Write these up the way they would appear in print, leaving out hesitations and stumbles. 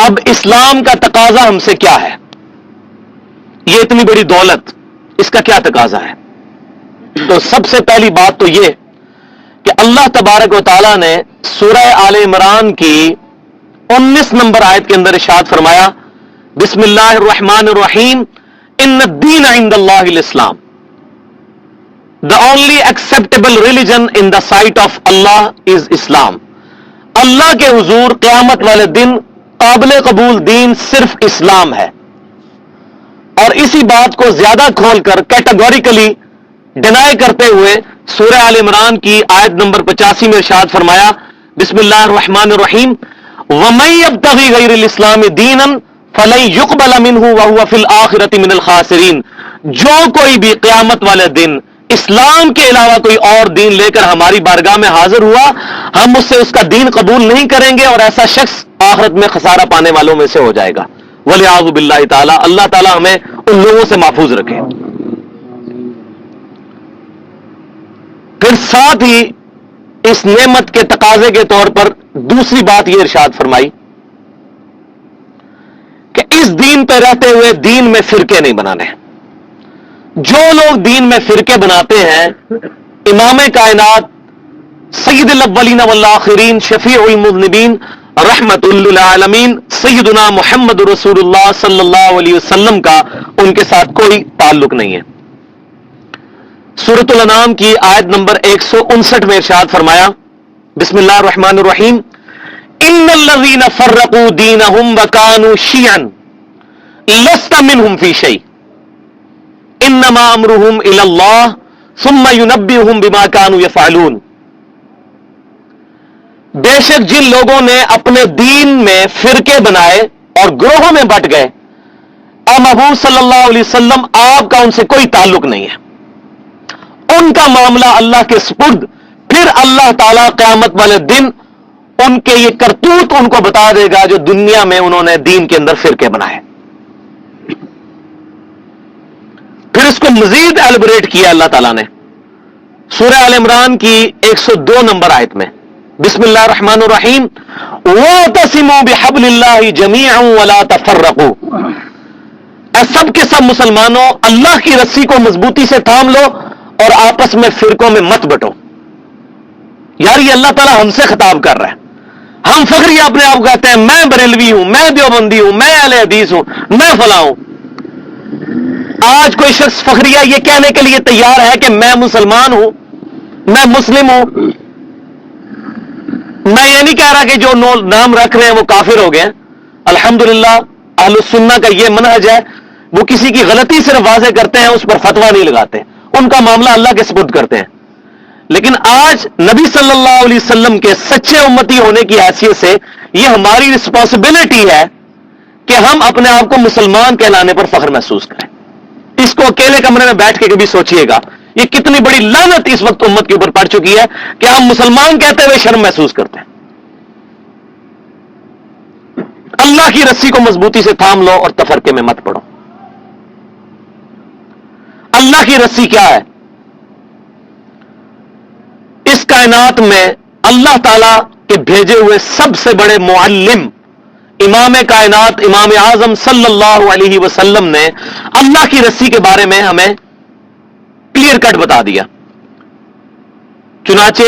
اب اسلام کا تقاضا ہم سے کیا ہے؟ یہ اتنی بڑی دولت، اس کا کیا تقاضا ہے؟ تو سب سے پہلی بات تو یہ کہ اللہ تبارک و تعالی نے سورہ آل عمران کی 19 نمبر آیت کے اندر ارشاد فرمایا، بسم اللہ الرحمن الرحیم، ان الدین عند اللہ الاسلام، the only acceptable religion in the sight of Allah is Islam. اللہ کے حضور قیامت والے دن قابل قبول دین صرف اسلام ہے. اور اسی بات کو زیادہ کھول کر کیٹیگوریکلی ڈینائی کرتے ہوئے سورہ آل عمران کی آیت نمبر 85 میں ارشاد فرمایا، بسم اللہ الرحمن الرحیم، وَمَن يَبْتَغِي غَيْرَ الْإِسْلَامِ دِينًا فَلَن يُقْبَلَ مِنْهُ وَهُوَ فِي الْآخِرَةِ مِنَ الْخَاسِرِينَ. جو کوئی بھی قیامت والے دن اسلام کے علاوہ کوئی اور دین لے کر ہماری بارگاہ میں حاضر ہوا، ہم اس سے اس کا دین قبول نہیں کریں گے اور ایسا شخص آخرت میں خسارہ پانے والوں میں سے ہو جائے گا. وَلِعَاذُ بِاللَّهِ تعالی، اللہ تعالی ہمیں ان لوگوں سے محفوظ رکھے. پھر ساتھ ہی اس نعمت کے تقاضے کے طور پر دوسری بات یہ ارشاد فرمائی کہ اس دین پہ رہتے ہوئے دین میں فرقے نہیں بنانے. جو لوگ دین میں فرقے بناتے ہیں، امام کائنات سید الاولین والآخرین شفیع المذنبین رحمت للعالمین سیدنا محمد رسول اللہ صلی اللہ علیہ وسلم کا ان کے ساتھ کوئی تعلق نہیں ہے. سورۃ الانعام کی آیت نمبر 159 میں ارشاد فرمایا، بسم اللہ الرحمن الرحیم، ان الذین فرقوا دینہم وکانوا شیعا لست منہم فی شیء انما امرهم الی اللہ ثم ینبئہم بما کانوا یفعلون. بے شک جن لوگوں نے اپنے دین میں فرقے بنائے اور گروہوں میں بٹ گئے، اے محبوب صلی اللہ علیہ وسلم آپ کا ان سے کوئی تعلق نہیں ہے، ان کا معاملہ اللہ کے سپرد. پھر اللہ تعالیٰ قیامت والے دن ان کے یہ کرتوت ان کو بتا دے گا جو دنیا میں انہوں نے دین کے اندر فرقے بنائے. پھر اس کو مزید ایلیبریٹ کیا اللہ تعالیٰ نے سورہ آل عمران کی 102 نمبر آیت میں، بسم اللہ الرحمن الرحیم، وَاعْتَصِمُوا بِحَبْلِ اللَّهِ جَمِيعًا وَلَا تَفَرَّقُوا. اے سب کے سب مسلمانوں اللہ کی رسی کو مضبوطی سے تھام لو اور آپس میں فرقوں میں مت بٹو. یار یہ اللہ تعالیٰ ہم سے خطاب کر رہا ہے. ہم فخری اپنے آپ کہتے ہیں میں بریلوی ہوں، میں دیوبندی ہوں، میں اہل حدیث ہوں، میں فلاں ہوں. آج کوئی شخص فخریہ یہ کہنے کے لیے تیار ہے کہ میں مسلمان ہوں، میں مسلم ہوں. میں یہ نہیں کہہ رہا کہ جو نام رکھ رہے ہیں وہ کافر ہو گئے. الحمدللہ اہل السنہ کا یہ منہج ہے، وہ کسی کی غلطی صرف واضح کرتے ہیں، اس پر فتویٰ نہیں لگاتے، ان کا معاملہ اللہ کے سپرد کرتے ہیں. لیکن آج نبی صلی اللہ علیہ وسلم کے سچے امتی ہونے کی حیثیت سے یہ ہماری رسپانسبلٹی ہے کہ ہم اپنے آپ کو مسلمان کہلانے پر فخر محسوس کریں. اس کو اکیلے کمرے میں بیٹھ کے کبھی سوچئے گا، یہ کتنی بڑی لعنت اس وقت امت کے اوپر پڑ چکی ہے کہ ہم مسلمان کہتے ہوئے شرم محسوس کرتے ہیں. اللہ کی رسی کو مضبوطی سے تھام لو اور تفرقے میں مت پڑو. اللہ کی رسی کیا ہے؟ اس کائنات میں اللہ تعالی کے بھیجے ہوئے سب سے بڑے معلم امام کائنات امام اعظم صلی اللہ علیہ وسلم نے اللہ کی رسی کے بارے میں ہمیں کلیئر کٹ بتا دیا. چنانچہ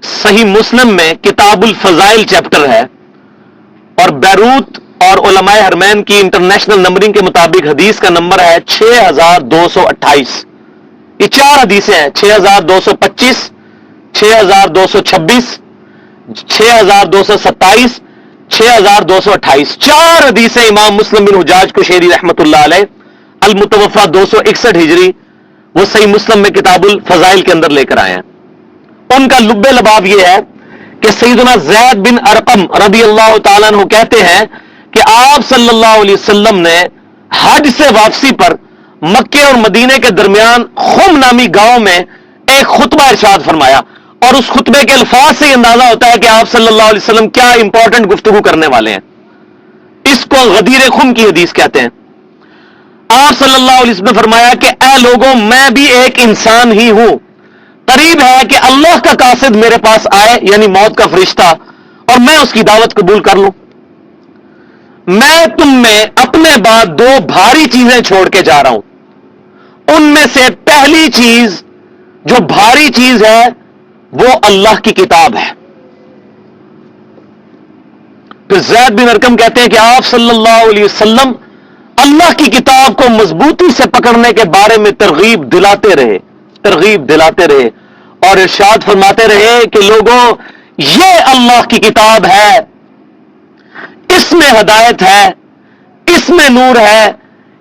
صحیح مسلم میں کتاب الفضائل چیپٹر ہے، اور بیروت اور علماء حرمین کی انٹرنیشنل نمبرنگ کے مطابق حدیث کا نمبر ہے 6228. یہ 4 حدیثیں ہیں، 6225، 6226، 6227، 6228. 4 حدیثیں امام مسلم بن حجاج قشیری رحمت اللہ علیہ المتوفا 261 ہجری وہ صحیح مسلم میں کتاب الفضائل کے اندر لے کر آئے ہیں. ان کا لب لباب یہ ہے کہ سیدنا زید بن ارقم رضی اللہ تعالیٰ عنہ کہتے ہیں کہ آپ صلی اللہ علیہ وسلم نے حج سے واپسی پر مکے اور مدینے کے درمیان خم نامی گاؤں میں ایک خطبہ ارشاد فرمایا، اور اس خطبے کے الفاظ سے یہ اندازہ ہوتا ہے کہ آپ صلی اللہ علیہ وسلم کیا امپورٹنٹ گفتگو کرنے والے ہیں. اس کو غدیر خم کی حدیث کہتے ہیں. آپ صلی اللہ علیہ وسلم نے فرمایا کہ اے لوگوں، میں بھی ایک انسان ہی ہوں، قریب ہے کہ اللہ کا قاصد میرے پاس آئے، یعنی موت کا فرشتہ، اور میں اس کی دعوت قبول کر لوں. میں تم میں اپنے بعد دو بھاری چیزیں چھوڑ کے جا رہا ہوں. ان میں سے پہلی چیز جو بھاری چیز ہے وہ اللہ کی کتاب ہے. پھر زید بن ارقم کہتے ہیں کہ آپ صلی اللہ علیہ وسلم اللہ کی کتاب کو مضبوطی سے پکڑنے کے بارے میں ترغیب دلاتے رہے اور ارشاد فرماتے رہے کہ لوگوں یہ اللہ کی کتاب ہے, اس میں ہدایت ہے, اس میں نور ہے,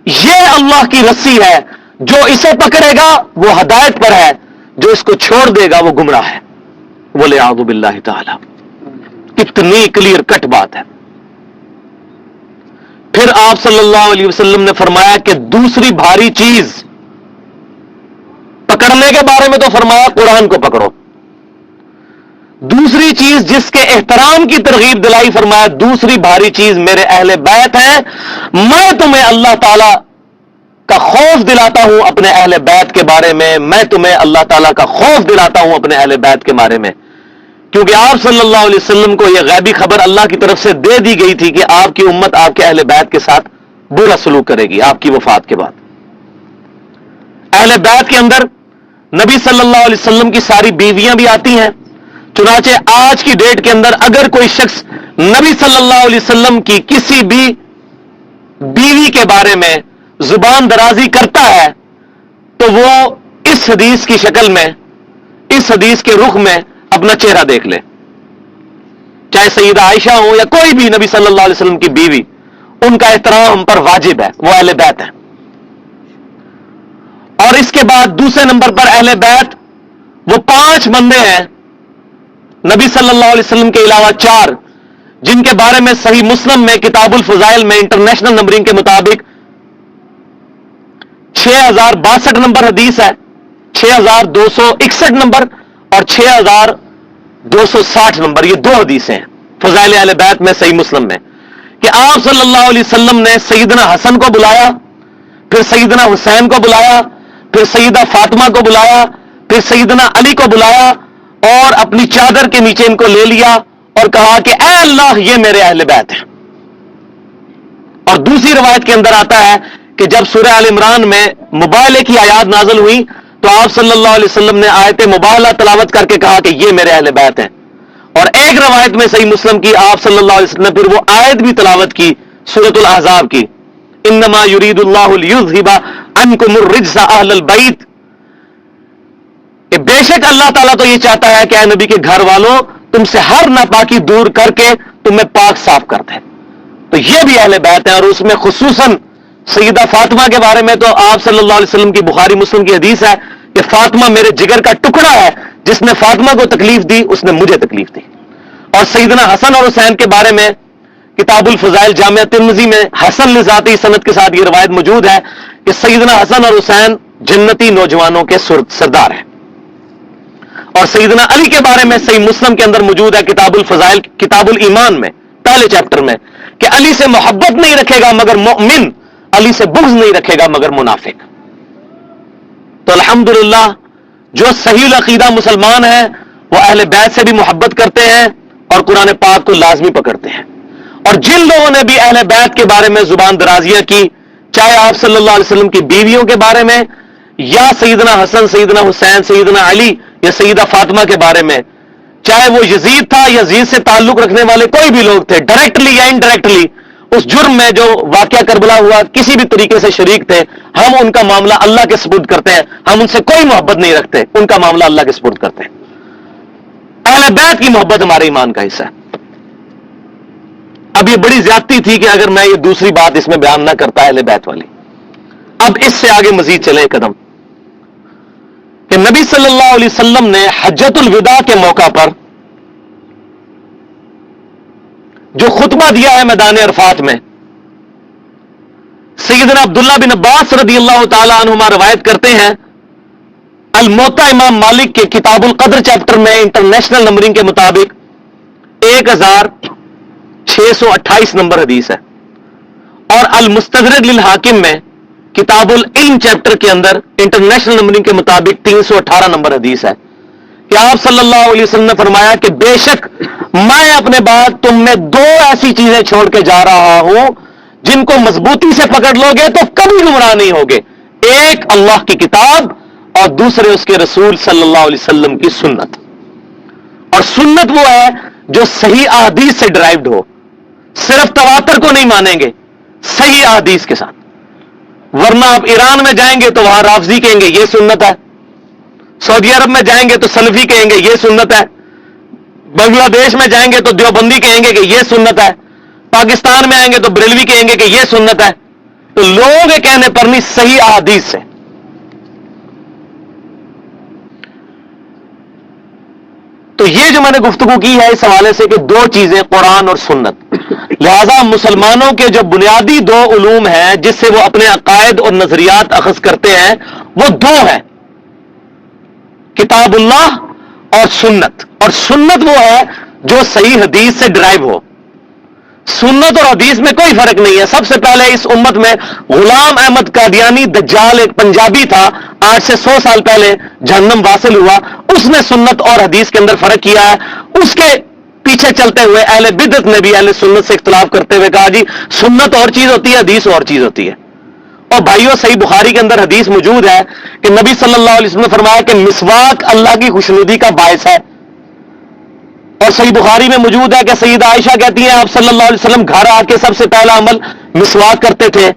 یہ اللہ کی رسی ہے, جو اسے پکڑے گا وہ ہدایت پر ہے, جو اس کو چھوڑ دے گا وہ گمراہ ہے. وَلِعَاذُ بِاللَّهِ تَعَالَى. کتنی کلیئر کٹ بات ہے. پھر آپ صلی اللہ علیہ وسلم نے فرمایا کہ دوسری بھاری چیز پکڑنے کے بارے میں تو فرمایا قرآن کو پکڑو. دوسری چیز جس کے احترام کی ترغیب دلائی, فرمایا دوسری بھاری چیز میرے اہل بیت ہیں. میں تمہیں اللہ تعالی کا خوف دلاتا ہوں اپنے اہل بیت کے بارے میں, میں تمہیں اللہ تعالیٰ کا خوف دلاتا ہوں اپنے اہل بیت کے بارے میں, کیونکہ آپ صلی اللہ علیہ وسلم کو یہ غیبی خبر اللہ کی طرف سے دے دی گئی تھی کہ آپ کی امت آپ کے اہل بیت کے ساتھ برا سلوک کرے گی آپ کی وفات کے بعد. اہل بیت کے اندر نبی صلی اللہ علیہ وسلم کی ساری بیویاں بھی آتی ہیں. چنانچہ آج کی ڈیٹ کے اندر اگر کوئی شخص نبی صلی اللہ علیہ وسلم کی کسی بھی بیوی کے بارے میں زبان درازی کرتا ہے تو وہ اس حدیث کی شکل میں, اس حدیث کے رخ میں اپنا چہرہ دیکھ لے. چاہے سیدہ عائشہ ہو یا کوئی بھی نبی صلی اللہ علیہ وسلم کی بیوی, ان کا احترام ہم پر واجب ہے, وہ اہل بیت ہیں. اور اس کے بعد دوسرے نمبر پر اہل بیت وہ 5 بندے ہیں نبی صلی اللہ علیہ وسلم کے علاوہ 4, جن کے بارے میں صحیح مسلم میں کتاب الفضائل میں انٹرنیشنل نمبرنگ کے مطابق 6062 نمبر حدیث ہے, 6261 نمبر اور 6260 نمبر, یہ 2 حدیثیں ہیں فضائل اہل بیت میں صحیح مسلم میں, کہ آپ صلی اللہ علیہ وسلم نے سیدنا حسن کو بلایا, پھر سیدنا حسین کو بلایا, پھر سیدہ فاطمہ کو بلایا, پھر سیدنا علی کو بلایا اور اپنی چادر کے نیچے ان کو لے لیا اور کہا کہ اے اللہ یہ میرے اہل بیت ہیں. اور دوسری روایت کے اندر آتا ہے کہ جب سورہ آل عمران میں مباہلے کی آیات نازل ہوئی تو آپ صلی اللہ علیہ وسلم نے آیت مباہلہ تلاوت کر کے کہا کہ یہ میرے اہل بیت ہیں. اور ایک روایت میں صحیح مسلم کی آپ صلی اللہ علیہ وسلم نے پھر وہ آیت بھی تلاوت کی سورۃ الاحزاب کی, انما یرید اللہ لیذھب عنکم الرجس اہل البیت, کہ بے شک اللہ تعالیٰ تو یہ چاہتا ہے کہ اے نبی کے گھر والوں تم سے ہر ناپاکی دور کر کے تمہیں پاک صاف کر دے. تو یہ بھی اہل بیت ہیں, اور اس میں خصوصاً سیدہ فاطمہ کے بارے میں تو آپ صلی اللہ علیہ وسلم کی بخاری مسلم کی حدیث ہے کہ فاطمہ میرے جگر کا ٹکڑا ہے, جس نے فاطمہ کو تکلیف دی اس نے مجھے تکلیف دی. اور سیدنا حسن اور حسین کے بارے میں کتاب الفضائل جامعہ ترمذی میں حسن لذاتی سند کے ساتھ یہ روایت موجود ہے کہ سیدنا حسن اور حسین جنتی نوجوانوں کے سردار ہیں. اور سیدنا علی کے بارے میں صحیح مسلم کے اندر موجود ہے کتاب الفضائل کتاب الایمان میں پہلے چیپٹر میں کہ علی سے محبت نہیں رکھے گا مگر مؤمن, علی سے بغض نہیں رکھے گا مگر منافق. تو الحمدللہ جو صحیح العقیدہ مسلمان ہیں وہ اہل بیت سے بھی محبت کرتے ہیں اور قرآن پاک کو لازمی پکڑتے ہیں. اور جن لوگوں نے بھی اہل بیت کے بارے میں زبان درازیاں کی, چاہے آپ صلی اللہ علیہ وسلم کی بیویوں کے بارے میں یا سیدنا حسن, سیدنا حسین, سیدنا علی یا سیدہ فاطمہ کے بارے میں, چاہے وہ یزید تھا, یزید سے تعلق رکھنے والے کوئی بھی لوگ تھے, ڈائریکٹلی یا انڈائریکٹلی اس جرم میں جو واقعہ کربلا ہوا کسی بھی طریقے سے شریک تھے, ہم ان کا معاملہ اللہ کے سپرد کرتے ہیں. ہم ان سے کوئی محبت نہیں رکھتے, ان کا معاملہ اللہ کے سپرد کرتے ہیں. اہل بیت کی محبت ہمارے ایمان کا حصہ ہے. اب یہ بڑی زیادتی تھی کہ اگر میں یہ دوسری بات اس میں بیان نہ کرتا اہل بیت والی. اب اس سے آگے مزید چلیں قدم کہ نبی صلی اللہ علیہ وسلم نے حجۃ الوداع کے موقع پر جو خطبہ دیا ہے میدان عرفات میں, سیدنا عبداللہ بن عباس رضی اللہ تعالی عنہما روایت کرتے ہیں, الموطا امام مالک کے کتاب القدر چیپٹر میں انٹرنیشنل نمبرنگ کے مطابق 1628 نمبر حدیث ہے, اور المستدرک للحاکم میں کتاب العلم چیپٹر کے اندر انٹرنیشنل نمبرنگ کے مطابق 318 نمبر حدیث ہے کہ آپ صلی اللہ علیہ وسلم نے فرمایا کہ بے شک میں اپنے بعد تم میں 2 ایسی چیزیں چھوڑ کے جا رہا ہوں جن کو مضبوطی سے پکڑ لو گے تو کبھی گمراہ نہیں ہوگے. ایک اللہ کی کتاب اور دوسرے اس کے رسول صلی اللہ علیہ وسلم کی سنت. اور سنت وہ ہے جو صحیح احادیث سے ڈرائیوڈ ہو. صرف تواتر کو نہیں مانیں گے، صحیح احادیث کے ساتھ. ورنہ آپ ایران میں جائیں گے تو وہاں رافضی کہیں گے یہ سنت ہے، سعودی عرب میں جائیں گے تو سلفی کہیں گے یہ سنت ہے، بنگلہ دیش میں جائیں گے تو دیوبندی کہیں گے کہ یہ سنت ہے، پاکستان میں آئیں گے تو بریلوی کہیں گے کہ یہ سنت ہے. تو لوگوں کے کہنے پر نہیں، صحیح احادیث سے. تو یہ جو میں نے گفتگو کی ہے اس حوالے سے کہ دو چیزیں قرآن اور سنت، لہذا مسلمانوں کے جو بنیادی دو علوم ہیں جس سے وہ اپنے عقائد اور نظریات اخذ کرتے ہیں وہ دو ہیں، کتاب اللہ اور سنت. اور سنت وہ ہے جو صحیح حدیث سے ڈرائیو ہو. سنت اور حدیث میں کوئی فرق نہیں ہے. سب سے پہلے اس امت میں غلام احمد قادیانی دجال ایک پنجابی تھا، آج سے 100 سال پہلے جہنم واصل ہوا. اس نے سنت اور حدیث کے اندر فرق کیا ہے. اس کے پیچھے چلتے ہوئے اہل بدعت نے بھی اہل سنت سے اختلاف کرتے ہوئے کہا جی سنت اور چیز ہوتی ہے، حدیث اور چیز ہوتی ہے. اور بھائیو، صحیح بخاری کے اندر حدیث موجود ہے کہ نبی صلی اللہ علیہ وسلم نے فرمایا کہ مسواک اللہ کی خوشنودی کا باعث ہے. اور صحیح بخاری میں موجود ہے کہ سیدہ عائشہ کہتی ہیں آپ صلی اللہ علیہ وسلم گھر آ کے سب سے پہلا عمل مسواک کرتے تھے.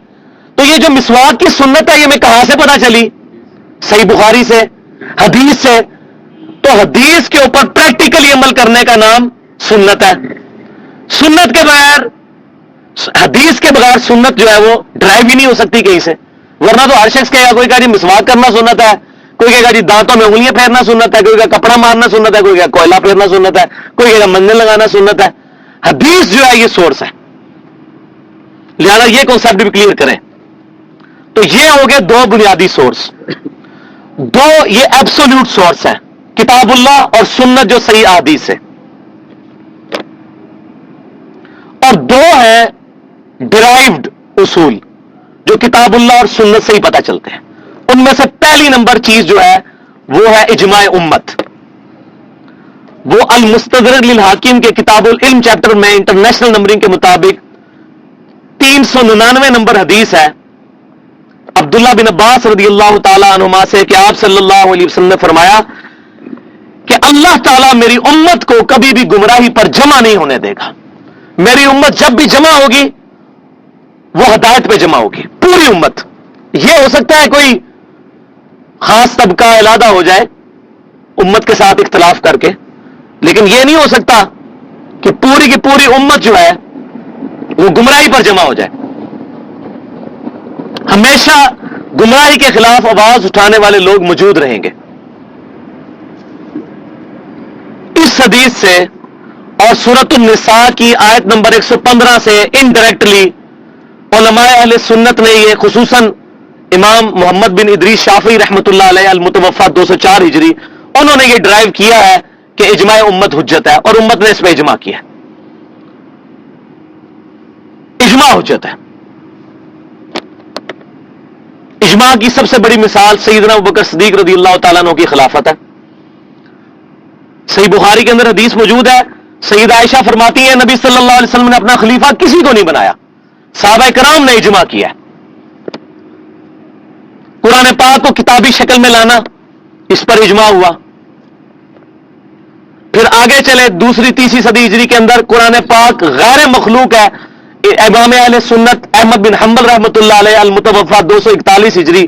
تو یہ جو مسواک کی سنت ہے یہ میں کہاں سے پتہ چلی؟ صحیح بخاری سے، حدیث سے. تو حدیث کے اوپر پریکٹیکلی عمل کرنے کا نام سنت ہے. سنت کے بغیر، حدیث کے بغیر سنت جو ہے وہ ڈرائیو ہی نہیں ہو سکتی کہیں سے. ورنہ تو ہر شخص کہے گا، کوئی کہا جی مسواک کرنا سنت ہے، کوئی کہے گا جی دانتوں میں انگلیاں پھیرنا سنت ہے، کوئی کہے گا کپڑا مارنا سنت ہے، کوئی کہے گا کوئلہ پھیرنا سنت ہے، کوئی کہے گا منجن لگانا سنت ہے. حدیث جو ہے یہ سورس ہے. لہذا یہ کنسیپٹ بھی کلیئر کریں. تو یہ ہو گئے دو بنیادی سورس، دو یہ ایبسولوٹ سورس ہے، کتاب اللہ اور سنت جو صحیح احادیث ہے. اور دو ہیں ڈرائیوڈ اصول جو کتاب اللہ اور سنت سے ہی پتہ چلتے ہیں. ان میں سے پہلی نمبر چیز جو ہے وہ ہے اجماع امت. وہ المستدرک للحاکم کے کتاب العلم چیپٹر میں انٹرنیشنل نمبرنگ کے مطابق 399 نمبر حدیث ہے عبداللہ بن عباس رضی اللہ تعالی عنہما سے کہ آپ صلی اللہ علیہ وسلم نے فرمایا کہ اللہ تعالیٰ میری امت کو کبھی بھی گمراہی پر جمع نہیں ہونے دے گا. میری امت جب بھی جمع ہوگی وہ ہدایت پہ جمع ہوگی، پوری امت. یہ ہو سکتا ہے کوئی خاص طبقہ علیحدہ ہو جائے امت کے ساتھ اختلاف کر کے، لیکن یہ نہیں ہو سکتا کہ پوری کی پوری امت جو ہے وہ گمراہی پر جمع ہو جائے. ہمیشہ گمراہی کے خلاف آواز اٹھانے والے لوگ موجود رہیں گے. اس حدیث سے اور سورۃ النساء کی آیت نمبر 115 سے انڈائریکٹلی علماء اہل سنت نے یہ، خصوصاً امام محمد بن ادریس شافعی رحمۃ اللہ علیہ المتوفی 204 ہجری، انہوں نے یہ ڈرائیو کیا ہے کہ اجماع امت حجت ہے، اور امت نے اس پہ اجماع کیا ہے. اجماع حجت ہے. اجماع کی سب سے بڑی مثال سیدنا ابوبکر صدیق رضی اللہ تعالیٰ عنہ کی خلافت ہے. صحیح بخاری کے اندر حدیث موجود ہے، سیدہ عائشہ فرماتی ہیں نبی صلی اللہ علیہ وسلم نے اپنا خلیفہ کسی کو نہیں بنایا، صحابہ کرام نے اجماع کیا ہے. قرآن پاک کو کتابی شکل میں لانا، اس پر اجماع ہوا. پھر آگے چلے دوسری تیسری صدی ہجری کے اندر قرآن پاک غیر مخلوق ہے. امام اہل سنت احمد بن حنبل رحمۃ اللہ علیہ المتوفی 241 ہجری،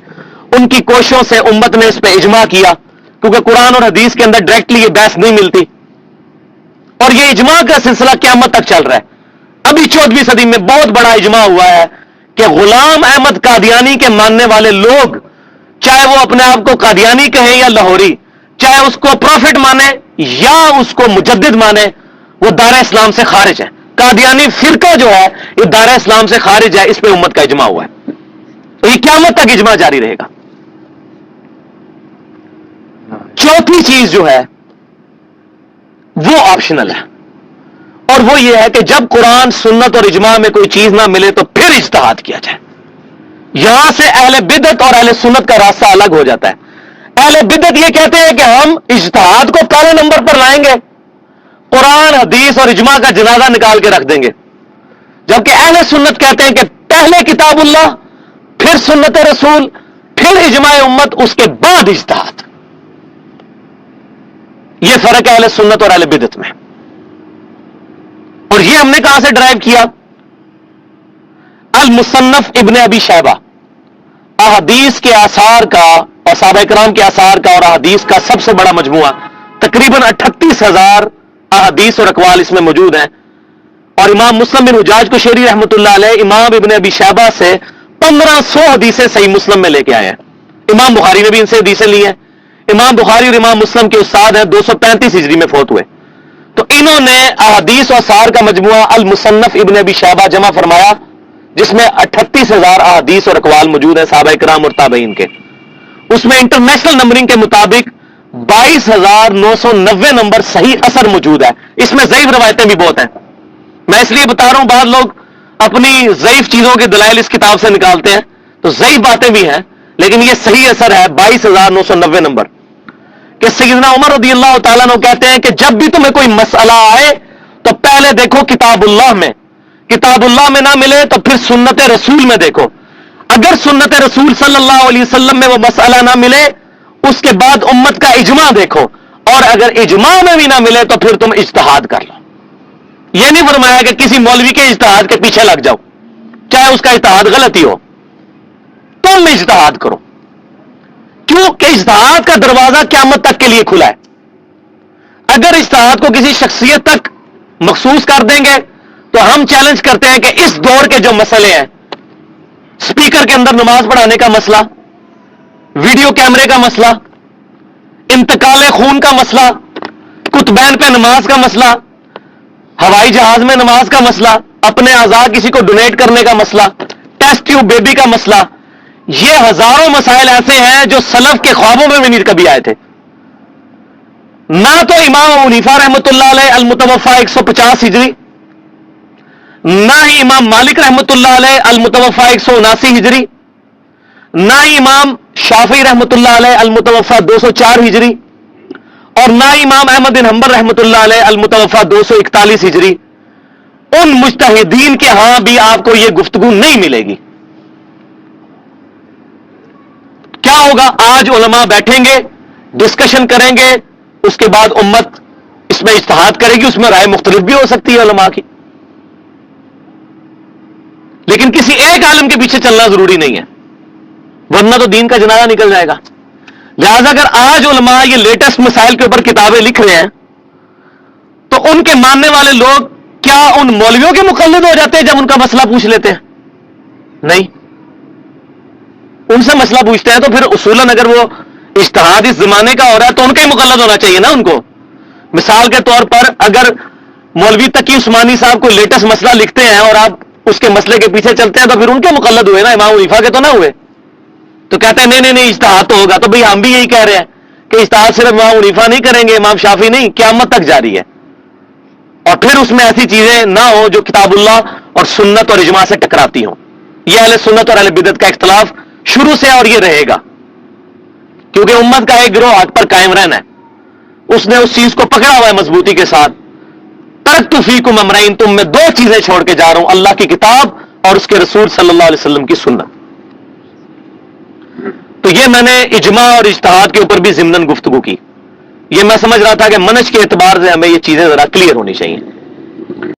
ان کی کوششوں سے امت نے اس پہ اجماع کیا، کیونکہ قرآن اور حدیث کے اندر ڈائریکٹلی یہ بحث نہیں ملتی. اور یہ اجماع کا سلسلہ قیامت تک چل رہا ہے. ابھی 14ویں صدی میں بہت بڑا اجماع ہوا ہے کہ غلام احمد قادیانی کے ماننے والے لوگ، چاہے وہ اپنے آپ کو قادیانی کہیں یا لاہوری، چاہے اس کو پروفٹ مانے یا اس کو مجدد مانے، وہ دار اسلام سے خارج ہے. قادیانی فرقہ جو ہے یہ دار اسلام سے خارج ہے. اس پہ امت کا اجماع ہوا ہے. تو یہ قیامت تک اجماع جاری رہے گا. چوتھی چیز جو ہے وہ آپشنل ہے، اور وہ یہ ہے کہ جب قرآن سنت اور اجماع میں کوئی چیز نہ ملے تو پھر اجتہاد کیا جائے. یہاں سے اہل بدعت اور اہل سنت کا راستہ الگ ہو جاتا ہے. اہل بدعت یہ کہتے ہیں کہ ہم اجتہاد کو پہلے نمبر پر لائیں گے، قرآن حدیث اور اجماع کا جنازہ نکال کے رکھ دیں گے، جبکہ اہل سنت کہتے ہیں کہ پہلے کتاب اللہ، پھر سنت رسول، پھر اجماع امت، اس کے بعد اجتہاد. یہ فرق ہے اہل سنت اور اہل بدعت میں. اور یہ ہم نے کہاں سے ڈرائیو کیا؟ المصنف ابن ابی شیبہ، احادیث کے آثار کا اور صحابہ کرام کے آثار کا اور احادیث کا سب سے بڑا مجموعہ، تقریباً 38,000 احادیث اور اقوال اس میں موجود ہیں. اور امام مسلم بن حجاج قشیری رحمۃ اللہ علیہ امام ابن ابی شیبہ سے 1500 حدیثیں صحیح مسلم میں لے کے آئے ہیں. امام بخاری نے بھی ان سے حدیثیں لی ہیں. امام بخاری اور امام مسلم کے استاد ہیں، 235 ہجری میں فوت ہوئے. تو انہوں نے احادیث و آثار کا مجموعہ المصنف ابن ابی شیبہ جمع فرمایا، جس میں 38,000 احادیث اور اقوال موجود ہیں صحابہ کرام اور تابعین کے. اس میں انٹرنیشنل نمبرنگ کے مطابق 22,990 نمبر صحیح اثر موجود ہے. اس میں ضعیف روایتیں بھی بہت ہیں. میں اس لیے بتا رہا ہوں، بعض لوگ اپنی ضعیف چیزوں کے دلائل اس کتاب سے نکالتے ہیں، تو ضعیف باتیں بھی ہیں، لیکن یہ صحیح اثر ہے 22,990 نمبر. کہ سیدنا عمر رضی اللہ تعالیٰ عنہ کہتے ہیں کہ جب بھی تمہیں کوئی مسئلہ آئے تو پہلے دیکھو کتاب اللہ میں، کتاب اللہ میں نہ ملے تو پھر سنت رسول میں دیکھو. اگر سنت رسول صلی اللہ علیہ وسلم میں وہ مسئلہ نہ ملے، اس کے بعد امت کا اجماع دیکھو، اور اگر اجماع میں بھی نہ ملے تو پھر تم اجتہاد کر لو. یہ نہیں فرمایا کہ کسی مولوی کے اجتہاد کے پیچھے لگ جاؤ، چاہے اس کا اجتہاد غلط ہی ہو، تم اجتہاد کرو. کیونکہ اجتہاد کا دروازہ قیامت تک کے لیے کھلا ہے. اگر اجتہاد کو کسی شخصیت تک مخصوص کر دیں گے تو ہم چیلنج کرتے ہیں کہ اس دور کے جو مسئلے ہیں، سپیکر کے اندر نماز پڑھانے کا مسئلہ، ویڈیو کیمرے کا مسئلہ، انتقال خون کا مسئلہ، کتبین پہ نماز کا مسئلہ، ہوائی جہاز میں نماز کا مسئلہ، اپنے اعضاء کسی کو ڈونیٹ کرنے کا مسئلہ، ٹیسٹ ٹیوب بیبی کا مسئلہ، یہ ہزاروں مسائل ایسے ہیں جو سلف کے خوابوں میں بھی نہیں کبھی آئے تھے. نہ تو امام ابو حنیفہ رحمۃ اللہ علیہ المتوفی 150 ہجری، نہ ہی امام مالک رحمۃ اللہ علیہ المتوفی 179 ہجری، نہ ہی امام شافعی رحمۃ اللہ علیہ المتوفی 204 ہجری، اور نہ ہی امام احمد بن حنبل رحمۃ اللہ علیہ المتوفی 241 ہجری. ان مجتہدین کے ہاں بھی آپ کو یہ گفتگو نہیں ملے گی. کیا ہوگا؟ آج علماء بیٹھیں گے، ڈسکشن کریں گے، اس کے بعد امت اس میں اجتہاد کرے گی. اس میں رائے مختلف بھی ہو سکتی ہے علماء کی، لیکن کسی ایک عالم کے پیچھے چلنا ضروری نہیں ہے، ورنہ تو دین کا جنازہ نکل جائے گا. لہذا اگر آج علماء یہ لیٹسٹ مسائل کے اوپر کتابیں لکھ رہے ہیں تو ان کے ماننے والے لوگ کیا ان مولویوں کے مقلد ہو جاتے ہیں جب ان کا مسئلہ پوچھ لیتے ہیں؟ نہیں. ان سے مسئلہ پوچھتے ہیں تو پھر اصولاً اگر وہ اجتہاد اس زمانے کا ہو رہا ہے تو ان کا ہی مقلد ہونا چاہیے نا ان کو. مثال کے طور پر اگر مولوی تقی عثمانی صاحب کوئی لیٹسٹ مسئلہ لکھتے ہیں اور آپ اس کے مسئلے کے پیچھے چلتے ہیں تو پھر ان کے مقلد ہوئے نا، امام حنیفہ کے تو نہ ہوئے. تو کہتے ہیں نہیں اجتہاد تو ہوگا. تو بھئی ہم بھی یہی کہہ رہے ہیں کہ اجتہاد صرف امام حنیفہ نہیں کریں گے، امام شافعی نہیں، قیامت تک جاری ہے. اور پھر اس میں ایسی چیزیں نہ ہو جو کتاب اللہ اور سنت اور اجماع سے ٹکراتی ہوں. یہ اہل سنت اور اہل بدعت کا اختلاف شروع سے اور یہ رہے گا، کیونکہ امت کا ایک گروہ حق پر قائم رہنا ہے. اس نے اس چیز کو پکڑا ہوا ہے مضبوطی کے ساتھ. ترکت فیکم امرین، تم میں دو چیزیں چھوڑ کے جا رہا ہوں، اللہ کی کتاب اور اس کے رسول صلی اللہ علیہ وسلم کی سنت. تو یہ میں نے اجماع اور اجتہاد کے اوپر بھی ضمناً گفتگو کی. یہ میں سمجھ رہا تھا کہ منہج کے اعتبار سے ہمیں یہ چیزیں ذرا کلیئر ہونی چاہیے.